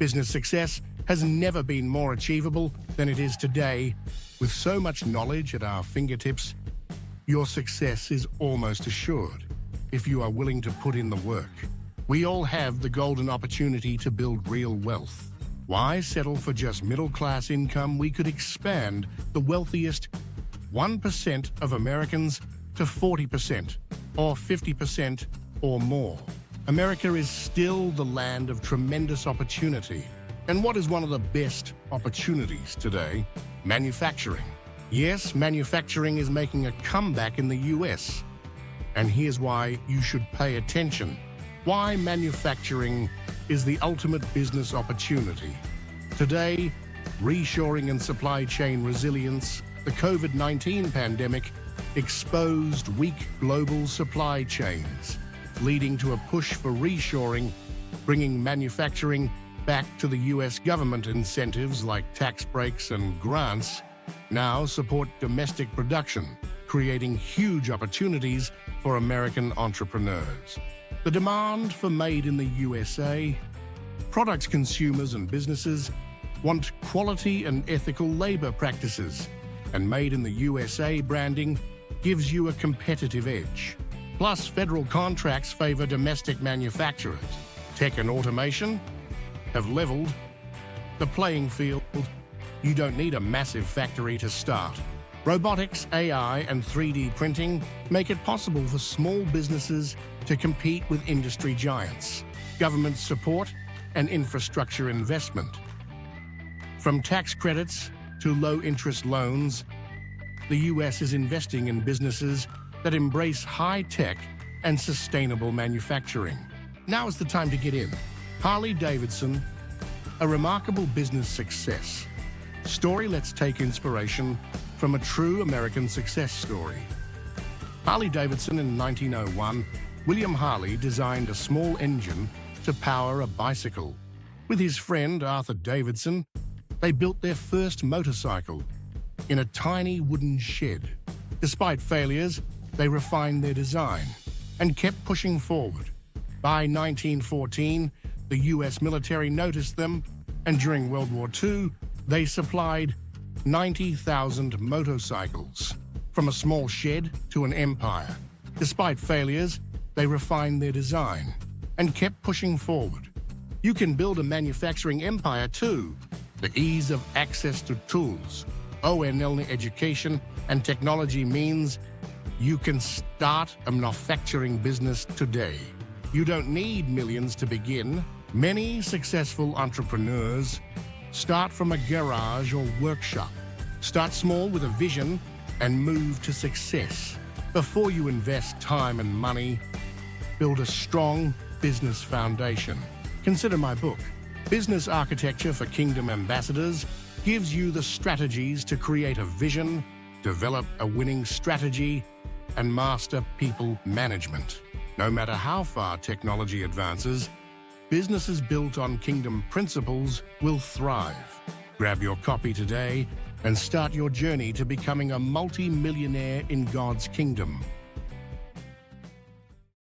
Business success has never been more achievable than it is today. With so much knowledge at our fingertips, your success is almost assured if you are willing to put in the work. We all have the golden opportunity to build real wealth. Why settle for just middle-class income? We could expand the wealthiest 1% of Americans to 40% or 50% or more. America is still the land of tremendous opportunity. And what is one of the best opportunities today? Manufacturing. Yes, manufacturing is making a comeback in the US. And here's why you should pay attention. Why manufacturing is the ultimate business opportunity. Today, reshoring and supply chain resilience, the COVID-19 pandemic exposed weak global supply chains, leading to a push for reshoring, bringing manufacturing back to the US government. Incentives like tax breaks and grants now support domestic production, creating huge opportunities for American entrepreneurs. The demand for made in the USA. Products consumers and businesses want quality and ethical labor practices, and made in the USA branding gives you a competitive edge. Plus, federal contracts favor domestic manufacturers. Tech and automation have leveled the playing field. You don't need a massive factory to start. Robotics, AI, and 3D printing make it possible for small businesses to compete with industry giants. Government support and infrastructure investment. From tax credits to low-interest loans, the US is investing in businesses that embrace high-tech and sustainable manufacturing. Now is the time to get in. Harley-Davidson, a remarkable business success story. Let's take inspiration from a true American success story. Harley-Davidson. In 1901, William Harley designed a small engine to power a bicycle. With his friend Arthur Davidson, they built their first motorcycle in a tiny wooden shed. Despite failures, they refined their design and kept pushing forward. By 1914, the US military noticed them, and during World War II, they supplied 90,000 motorcycles. From a small shed to an empire. Despite failures, they refined their design and kept pushing forward. You can build a manufacturing empire too. The ease of access to tools, ONL education, and technology means you can start a manufacturing business today. You don't need millions to begin. Many successful entrepreneurs start from a garage or workshop. Start small with a vision and move to success. Before you invest time and money, build a strong business foundation. Consider my book, Business Architecture for Kingdom Ambassadors, gives you the strategies to create a vision, develop a winning strategy, and master people management. No matter how far technology advances, businesses built on Kingdom principles will thrive. Grab your copy today and start your journey to becoming a multi-millionaire in God's kingdom.